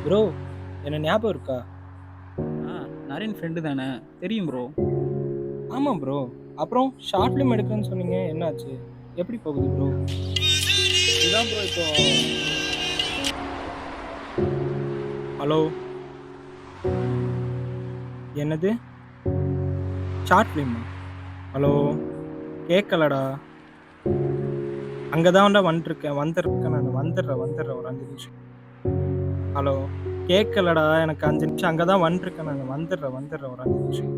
Bro, என்ன ஞாபகம் இருக்கா? ஆ நரேன் ஃப்ரெண்டு தானே தெரியும் ப்ரோ. ஆமா ப்ரோ. அப்புறம் ஷார்ட் ஃபிலிம் எடுக்கிறேன்னு சொன்னீங்க. என்னாச்சு? எப்படி போகுது ப்ரோ? இதுதான் ப்ரோ இப்போ ஹலோ? என்னது? ஷார்ட் ஃபிலிமா? ஹலோ? கேட்கலடா. அங்க தான்டா வந்துட்டுருக்கேன். வந்துடுறேன் நானு. வந்துடுறேன் ஒரு 5 நிமிஷம். ஹலோ? கேட்கலடா. எனக்கு 5 நிமிஷம். அங்க தான் வந்துட்டுருக்கேன் நானு. வந்துடுறேன் ஒரு 5 நிமிஷம்.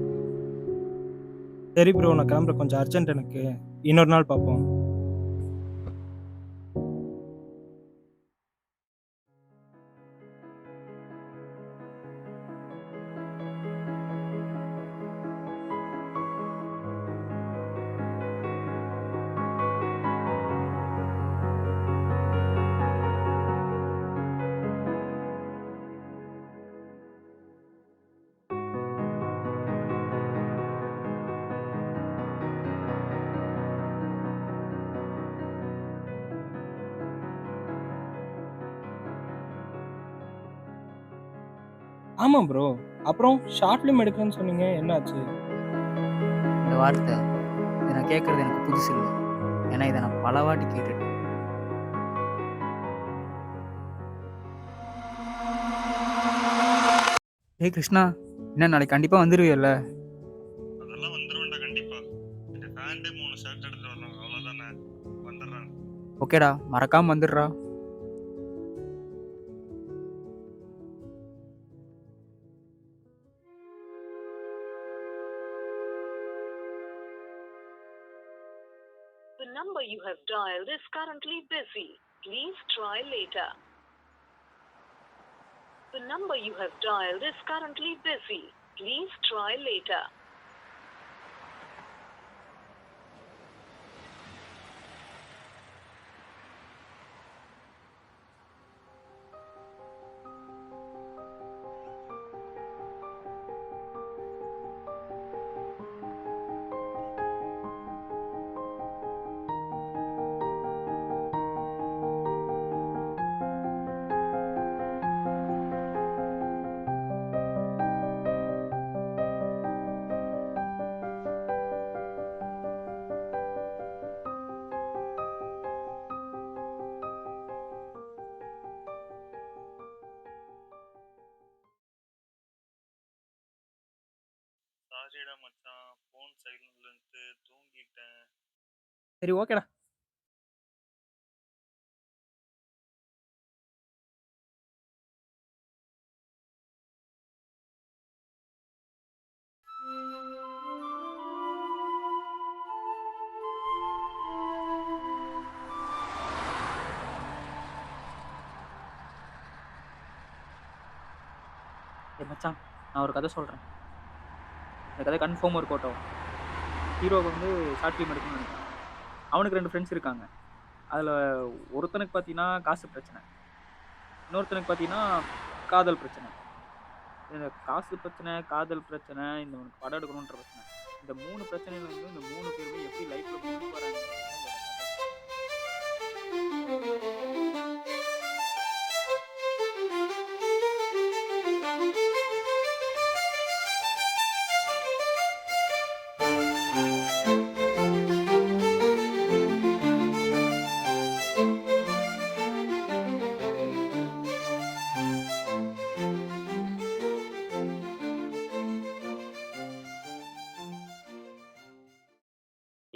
சரி ப்ரோ, நான் கிளம்புறேன். கொஞ்சம் அர்ஜென்ட் எனக்கு. இன்னொரு நாள் பார்ப்போம். ஆமா ப்ரோ. அப்புறம் ஷார்ட் ஃபிலிம் எடுக்கிறேன்னு சொன்னீங்க. என்னாச்சு? இந்த வார்த்தை இத நான் கேட்கறது எனக்கு புதுசு இல்ல. ஏன்னா இத நான் பல வாட்டி கேட்டுட்டேன். ஏய் கிருஷ்ணா, என்ன நாளைக்கு கண்டிப்பா வந்துருவியல்ல? அதெல்லாம் வந்துருவேன்டா கண்டிப்பா. இந்த பேண்ட் 3 ஷர்ட் எடுத்துட்டு வரணும். அவ்வளவுதானே. வந்துடுறேன். ஓகேடா, மறக்காம வந்துடுறா. The number you have dialed is currently busy. Please try later. The number you have dialed is currently busy. Please try later. சாரிடா மச்சான். போன் சைலண்ட்ல இருந்து தூங்கிட்டேன். சரி ஓகேடா. ஏய் மச்சான், நான் ஒரு கதை சொல்றேன். இந்த கதை கன்ஃபார்மா இருக்கட்டும். ஹீரோவுக்கு வந்து ஷார்ட் ஃபிலிம் எடுக்கணும்னு நினைக்கிறான். அவனுக்கு 2 ஃப்ரெண்ட்ஸ் இருக்காங்க. அதுல ஒருத்தனுக்கு பார்த்தீங்கன்னா காசு பிரச்சனை. இன்னொருத்தனுக்கு பார்த்தீங்கன்னா காதல் பிரச்சனை. இந்த காசு பிரச்சனை, காதல் பிரச்சனை, இந்த உனக்கு படம் எடுக்கணுன்ற பிரச்சனை. இந்த 3 பிரச்சனையில வந்து இந்த 3 பேருமே எப்படி லைஃப்ல முன்னுக்கு வராங்கங்கிறது தான் இதோட கதை.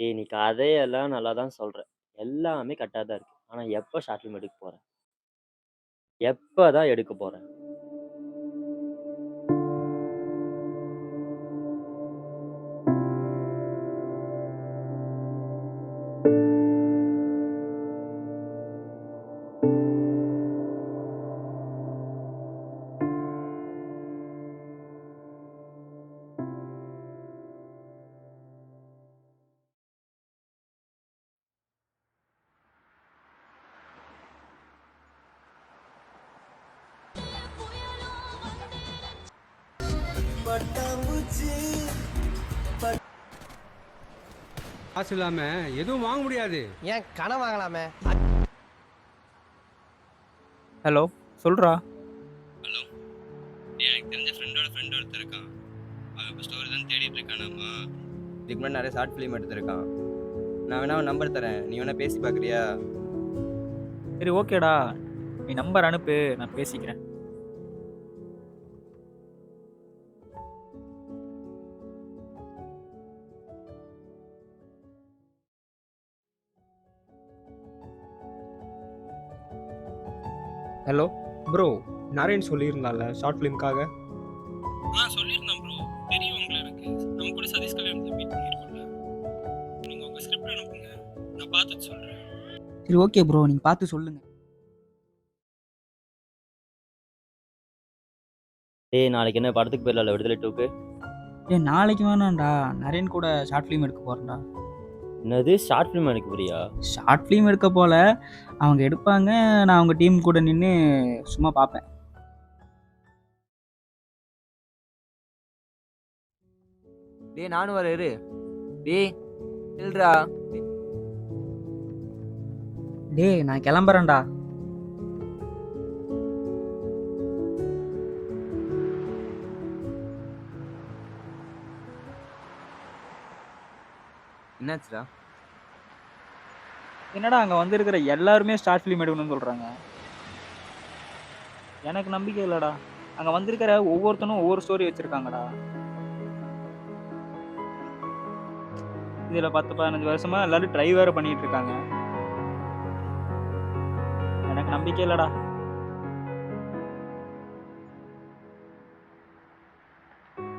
ஏய்! நீ கதையெல்லாம் நல்லா தான் சொல்ற. எல்லாமே கரெக்ட்டா தான் இருக்கு. ஆனா எப்ப ஷார்ட் ஃபிலிம் எடுக்க போற? எப்ப தான் எடுக்க போற? காசு இல்லாம எதுவும் வாங்க முடியாது. ஏன் கடன் வாங்கலாமே? ஹலோ, சொல்றா. ஹலோ ஸ்டோரி தான் தேடிட்டு இருக்கானாமா. இதுக்கு முன்னாடி நிறைய ஷார்ட் ஃபிலிம் எடுத்திருக்கான். நான் வேணா அவன் நம்பர் தரேன், நீ வேணா பேசி பார்க்குறியா? சரி ஓகேடா, நீ நம்பர் அனுப்பு, நான் பேசிக்கிறேன். ஹலோ ப்ரோ, நரேன் சொல்லியிருந்தால ஷார்ட் ஃபிலிம்காக. சொல்லியிருந்தேன் ப்ரோ, தெரியும் உங்களை எனக்கு. நம்ம கூட சதீஷ் கல்யாணத்தில் மீட் பண்ணியிருக்கோம்ல. நீங்கள் உங்கள் ஸ்கிரிப்ட் அனுப்புங்க, நான் பார்த்துட்டு சொல்கிறேன். சரி ஓகே ப்ரோ, நீங்கள் பார்த்து சொல்லுங்க. டேய் நாளைக்கு என்ன படத்துக்கு போயிடலாம்ல விடுதலை 2க்கு? நாளைக்கு வேணாம்டா, நரேன் கூட ஷார்ட் ஃபிலிம் எடுக்க போகிறேன்டா. என்னது ஷார்ட் ஃபிலிம் எடுக்க போறியா? ஷார்ட் ஃபிலிம் எடுக்க போல, அவங்க எடுப்பாங்க, நான் அவங்க டீம் கூட நின்று சும்மா பார்ப்பேன். டேய் நானும் வர இரு. டேய் இல்லடா. டேய் நான் கிளம்புறேன்டா. என்னாச்சுடா? என்னடா அங்கே வந்திருக்கிற எல்லாருமே ஷார்ட் ஃபிலிம் எடுக்கணும்னு சொல்கிறாங்க. எனக்கு நம்பிக்கை இல்லைடா. அங்கே வந்திருக்கிற ஒவ்வொருத்தனும் ஒவ்வொரு ஸ்டோரி வச்சுருக்காங்கடா. இதில் 10-15 வருஷமா எல்லாரும் ட்ரை வேறு பண்ணிட்டு இருக்காங்க. எனக்கு நம்பிக்கை இல்லைடா.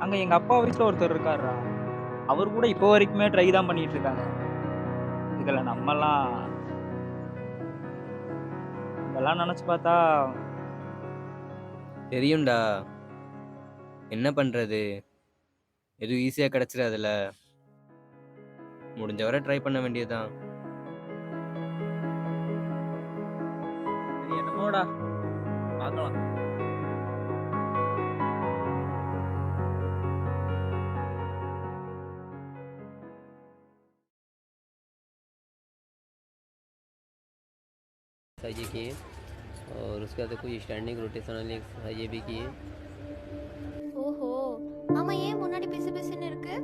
அங்கே எங்கள் அப்பா வயசில் ஒருத்தர் இருக்காருடா, அவர் கூட இப்போ வரைக்குமே ட்ரை தான் பண்ணிட்டு இருக்காங்க. இதில் நம்மலாம் இதெல்லாம் நினச்சி பார்த்தா தெரியும்டா, என்ன பண்றது? எதுவும் ஈஸியா கிடைச்சிடாதுல. முடிஞ்ச வரை ட்ரை பண்ண வேண்டியதுதான். சரி என்னமோடா, பார்க்கலாம். ये किए और उसके बाद कुछ स्टैंडिंग रोटेशनल एक्सरसाइज ये भी किए. ஓஹோ, ஆமா, ஏன் முன்னாடி பிசு பிசுன்னு இருக்கு?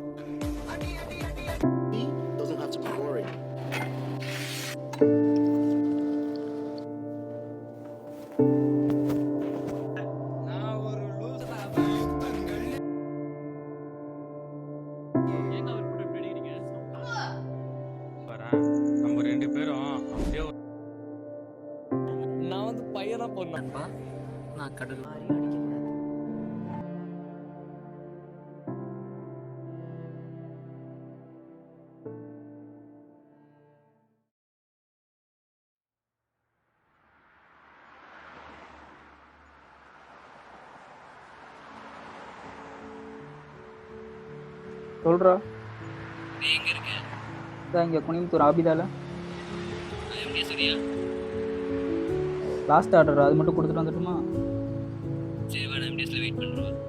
நம்ம 2 பேரும் அப்படியே நான் வந்து பையனா பொண்ணா நான் கடல் சொல்கிறா. நீ எங்க இருக்க? இதான் இங்கே குனிம்புத்தூர் ஆபிதால எப்படி சரியா? லாஸ்ட் ஆர்டர், அது மட்டும் கொடுத்துட்டு வந்துட்டுமா? சரி வா, நான் எம்டிஎஸ்ல வெயிட் பண்றேன்.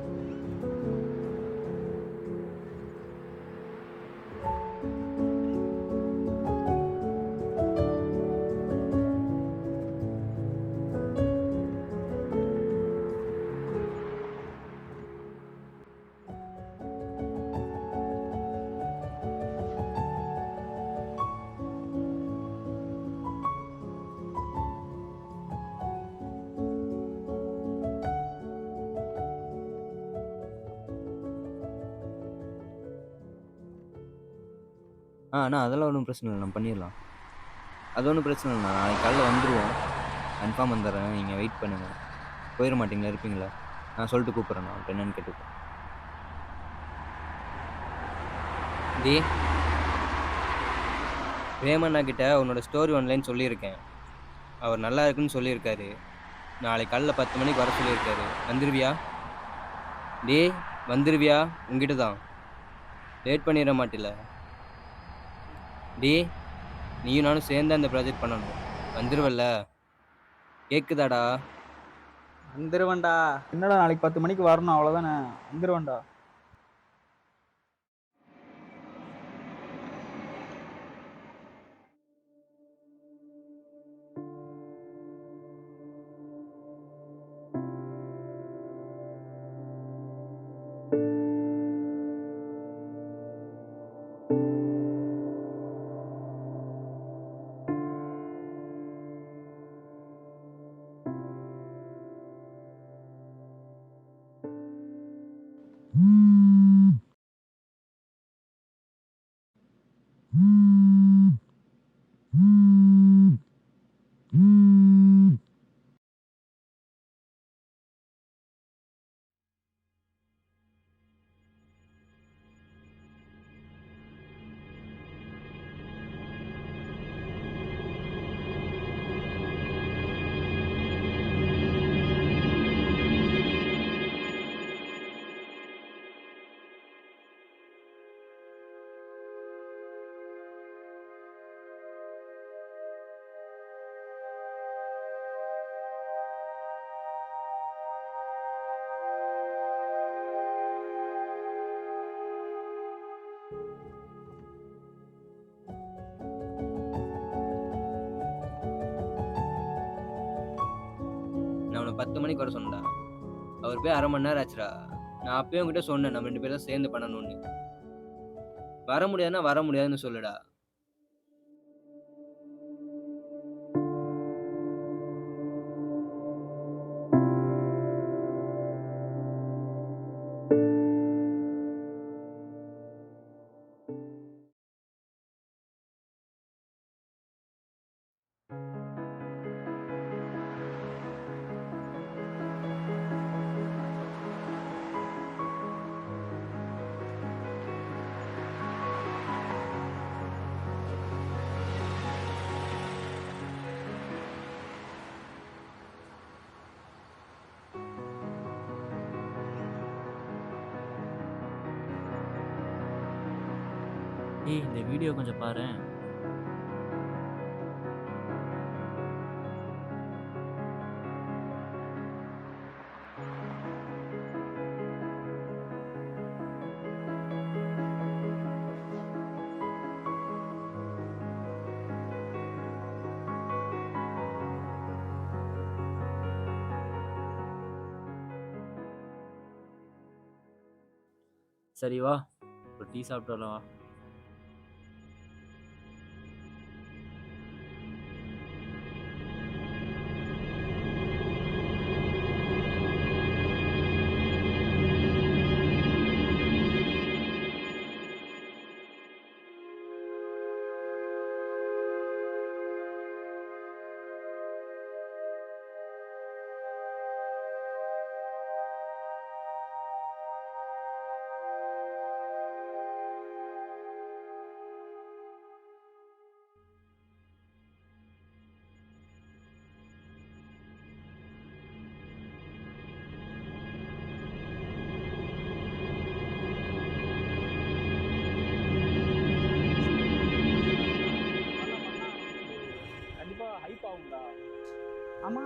அண்ணா அதெல்லாம் ஒன்றும் பிரச்சனை இல்லை, நம்ம பண்ணிடலாம். அது ஒன்றும் பிரச்சனை இல்லைண்ணா, நாளைக்கு காலையில் வந்துடுவோம். கன்ஃபார்ம் வந்துடுறேன், நீங்கள் வெயிட் பண்ணுங்கள். போயிட மாட்டீங்களா, இருப்பீங்களா? நான் சொல்லிட்டு கூப்பிட்றேண்ணா, அவன்கிட்ட என்னன்னு கேட்டுப்பேன். டி பிரேமண்ணா கிட்ட உன்னோட ஸ்டோரி ஒன்லைன் சொல்லியிருக்கேன். அவர் நல்லா இருக்குன்னு சொல்லியிருக்காரு. நாளைக்கு காலையில் 10 மணிக்கு வர சொல்லியிருக்காரு. வந்துடுவியா? டே வந்துடுவியா? உங்ககிட்ட தான் லேட் பண்ணிட மாட்டில்ல? டே நீயும் நானும் சேர்ந்து அந்த ப்ராஜெக்ட் பண்ணணும். வந்துருவல்ல? கேக்குதாடா? வந்துடுவேன்டா. என்னடா நாளைக்கு 10 மணிக்கு வரணும், அவ்வளோதானே? வந்துடுவேன்டா. 10 மணிக்கு வர சொன்னடா. அவர் போய் 1/2 மணி நேரம் ஆச்சுடா. நான் அப்பயே உன்கிட்ட சொன்னேன் நம்ம 2 பேரும் தான் சேர்ந்து பண்ணணும்னு. வர முடியாதுன்னா வர முடியாதுன்னு சொல்லுடா. ஏய் இந்த வீடியோ கொஞ்சம் பாரேன். சரி வா, ஒரு டீ சாப்பிட்டு வரலாம் வா. கண்டிப்பா ஹைப் ஆகும்டா. ஆமா,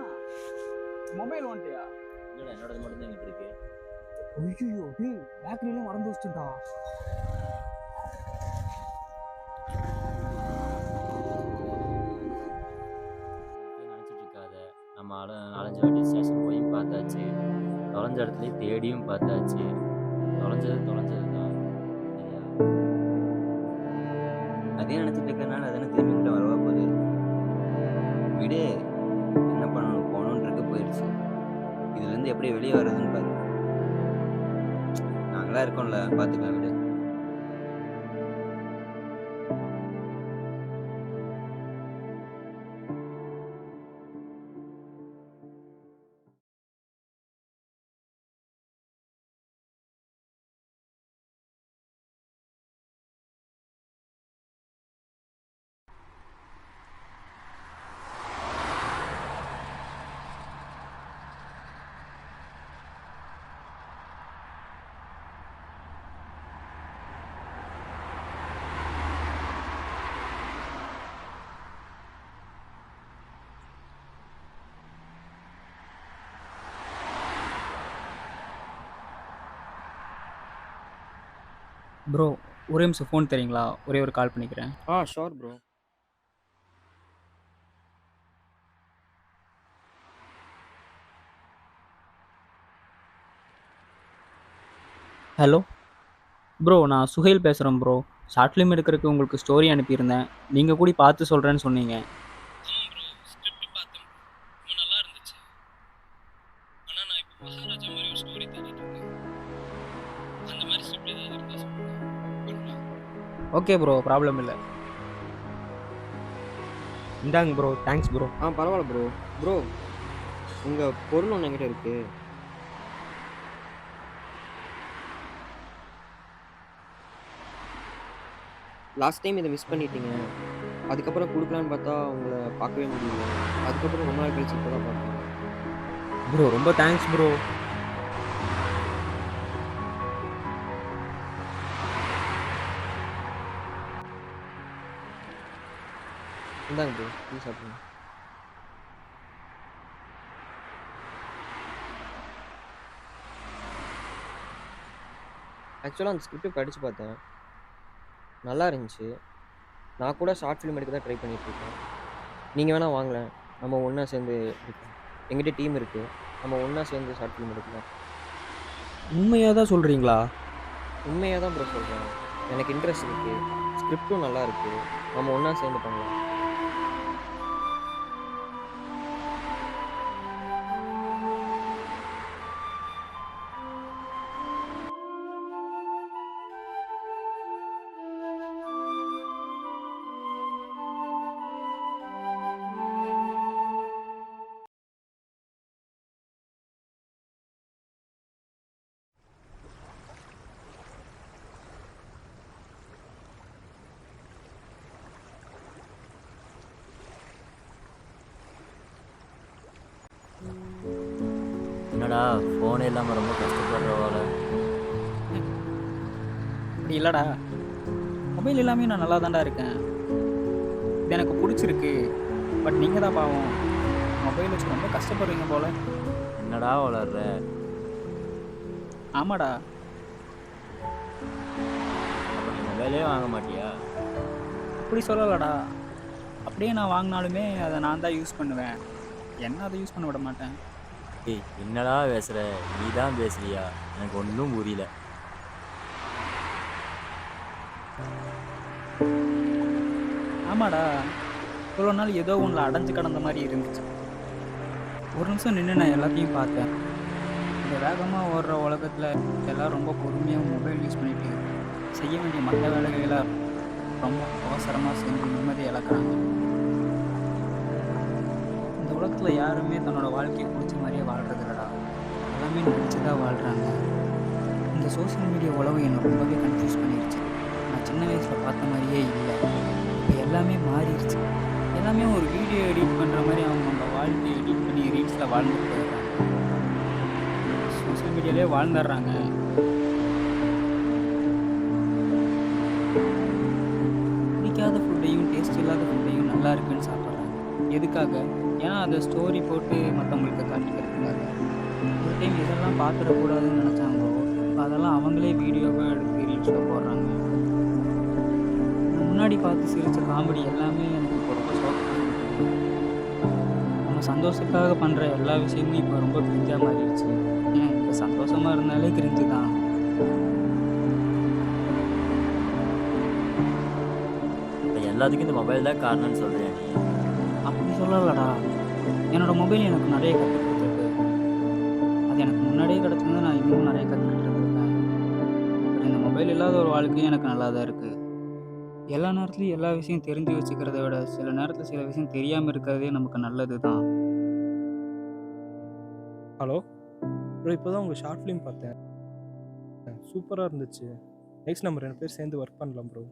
மொபைல் வந்துட்டியா? இல்லடா என்னோடது மட்டும் தான் என்கிட்ட இருக்கு. ஐயோ டேய், பேக்கரியில மறந்து வச்சுட்டா. நினச்சிட்டு இருக்காத. நம்ம 4-5 வாட்டி ஸ்டேஷன் போயும் பார்த்தாச்சு, தொலைஞ்ச இடத்துலையும் தேடியும் பார்த்தாச்சு. தொலைஞ்சது தான். சரியா? அதே நினைச்சிட்டு இருக்கறனால அதானே திரும்பி உன்கிட்ட வரவா போகுது. விடு, என்ன பண்ணணும், போகணுன்றது போயிடுச்சு. இதுலேருந்து எப்படி வெளியே வர்றதுன்னு பாரு. நாங்களாம் இருக்கோம்ல, பார்த்துக்கலாம் விடு. ப்ரோ, ஒரே நிமிஷம் ஃபோன் தரீங்களா? ஒரே ஒரு கால் பண்ணிக்கிறேன். Sure bro. ஹலோ ப்ரோ, நான் சுஹேல் பேசுகிறேன் ப்ரோ. ஷார்ட் ஃபிலிம் எடுக்கிறதுக்கு உங்களுக்கு ஸ்டோரி அனுப்பியிருந்தேன். நீங்கள் கூட பார்த்து சொல்கிறேன்னு சொன்னீங்க. ஆமாம் ப்ரோ, ஸ்கிரிப்ட் பார்த்தேன். ரொம்ப நல்லா இருந்துச்சு. ஆனால் நான் இப்போ மகாராஜா மாதிரி ஒரு ஸ்டோரி தேடிட்டு இருக்கேன். அந்த மாதிரி ஸ்கிரிப்ட் ஏதாவது இருந்தால் சொல்லுங்க. ஓகே ப்ரோ, ப்ராப்ளம் இல்லை. இந்தாங்க ப்ரோ, தேங்க்ஸ் ப்ரோ. பரவாயில்ல ப்ரோ. ப்ரோ, உங்கள் பொருள் ஒன்று என்கிட்ட இருக்கு. லாஸ்ட் டைம் இதை மிஸ் பண்ணிட்டீங்க. அதுக்கப்புறம் கொடுக்கலான்னு பார்த்தா உங்களை பார்க்கவே முடியல. அதுக்கப்புறம் ரொம்ப நாள் கழிச்சு இப்போ தான் பார்த்தேன். ப்ரோ ரொம்ப தேங்க்ஸ் ப்ரோ. இந்தாங்க ப்ரோ, ப்ளீஸ் சாப்பிடுங்க. ஆக்சுவலாக அந்த ஸ்கிரிப்ட் படித்து பார்த்தேன், நல்லா இருந்துச்சு. நான் கூட ஷார்ட் ஃபிலிம் எடுக்க தான் ட்ரை பண்ணிகிட்ருக்கேன். நீங்கள் வேணால் வாங்கலேன், நம்ம ஒன்றா சேர்ந்து எடுக்கலாம். எங்கிட்ட டீம் இருக்குது, நம்ம ஒன்றா சேர்ந்து ஷார்ட் ஃபிலிம் எடுக்கலாம். உண்மையாக தான் சொல்கிறீங்களா? உண்மையாக தான் ப்ரோ சொல்கிறேன். எனக்கு இன்ட்ரெஸ்ட் இருக்குது, ஸ்கிரிப்டும் நல்லா இருக்குது, நம்ம ஒன்றா சேர்ந்து பண்ணலாம். என்னடா ஃபோனே இல்லாமல் ரொம்ப கஷ்டப்படுறவால. அப்படி இல்லைடா, மொபைல் எல்லாமே நான் நல்லா தான்டா இருக்கேன். இது எனக்கு பிடிச்சிருக்கு. பட் நீங்கள் தான் பாவம், மொபைல் வச்சு ரொம்ப கஷ்டப்படுறீங்க போல. என்னடா வளர்ற? ஆமாடா. அப்போ நீ மொபைலே வாங்க மாட்டியா? அப்படி சொல்லலடா. அப்படியே நான் வாங்கினாலுமே அதை நான் தான் யூஸ் பண்ணுவேன். என்ன அதை யூஸ் பண்ண விட மாட்டேன். ஏய் என்னடா பேசுகிற? நீ தான் பேசுறியா? எனக்கு ஒன்றும் புரியல. ஆமாடா, இவ்வளோ நாள் ஏதோ ஒன்றில் அடைஞ்சு கிடந்த மாதிரி இருந்துச்சு. ஒரு நிமிஷம் நின்று நான் எல்லாத்தையும் பார்த்தேன். இந்த வேகமாக ஓடுற உலகத்தில் எல்லோரும் ரொம்ப பொறுமையாக மொபைல் யூஸ் பண்ணிட்டு செய்ய வேண்டிய மற்ற வேலைகளை ரொம்ப அவசரமாக செஞ்சு நிம்மதியை இழக்கிறாங்க. இந்த உலகத்தில் யாருமே தன்னோட வாழ்க்கையை பிடிச்ச மாதிரியே வாழ்கிறது இல்லைடா. எல்லாமே நடிச்சு தான் வாழ்கிறாங்க. இந்த சோஷியல் மீடியா உலகம் என்னை ரொம்பவே கன்ஃபியூஸ் பண்ணிடுச்சு. நான் சின்ன வயசில் பார்த்த மாதிரியே இல்லை. இப்போ எல்லாமே மாறிடுச்சு. எல்லாமே ஒரு வீடியோ எடிட் பண்ணுற மாதிரி அவங்க வாழ்க்கையை எடிட் பண்ணி ரீல்ஸில் வாழ்ந்துட்டு போயிடுறாங்க. சோஷியல் மீடியாலே வாழ்ந்துடுறாங்க. பிடிக்காத ஃபுட்டையும் டேஸ்ட் இல்லாத ஃபுட்டையும் நல்லா இருக்குன்னு சாப்பிட்றாங்க. எதுக்காக? ஏன்னா அதை ஸ்டோரி போட்டு மற்றவங்களுக்கு காட்டிக்கிறதுக்காக. ஒரு டைம் இதெல்லாம் பார்த்துடக்கூடாதுன்னு நினச்சாங்களோ அதெல்லாம் அவங்களே வீடியோவாக எடுத்து ரீல்ஸில் போடுறாங்க. முன்னாடி பார்த்து சிரித்த காமெடி எல்லாமே எனக்கு இப்போ ரொம்ப சோகமாக இருக்குது. நம்ம சந்தோஷத்துக்காக பண்ணுற எல்லா விஷயமும் இப்போ ரொம்ப கிரிஞ்சாக மாறிடுச்சு. ஏன் இப்போ சந்தோஷமாக இருந்தாலே கிரிஞ்சு தான். இப்போ எல்லாத்துக்கும் இந்த மொபைல் தான் காரணம்னு சொல்கிறியா நீ? அப்படி சொல்லலடா. என்னோட மொபைல் எனக்கு நிறைய கற்றுக் கொடுத்துருக்கு. அது எனக்கு முன்னாடியே கிடச்சிருந்தா நான் இன்னும் நிறைய கற்றுக்கிட்டு இருந்திருப்பேன். பட் இந்த மொபைல் இல்லாத ஒரு வாழ்க்கையும் எனக்கு நல்லா தான் இருக்குது. எல்லா நேரத்துலையும் எல்லா விஷயம் தெரிஞ்சு வச்சுக்கிறத விட சில நேரத்தில் சில விஷயம் தெரியாமல் இருக்கிறதே நமக்கு நல்லது தான். ஹலோ ப்ரோ, இப்போ தான் உங்கள் ஷார்ட் ஃபிலிம் பார்த்தேன். சூப்பராக இருந்துச்சு. நெக்ஸ்ட் நம்ம 2 பேர் சேர்ந்து ஒர்க் பண்ணலாம் ப்ரோ.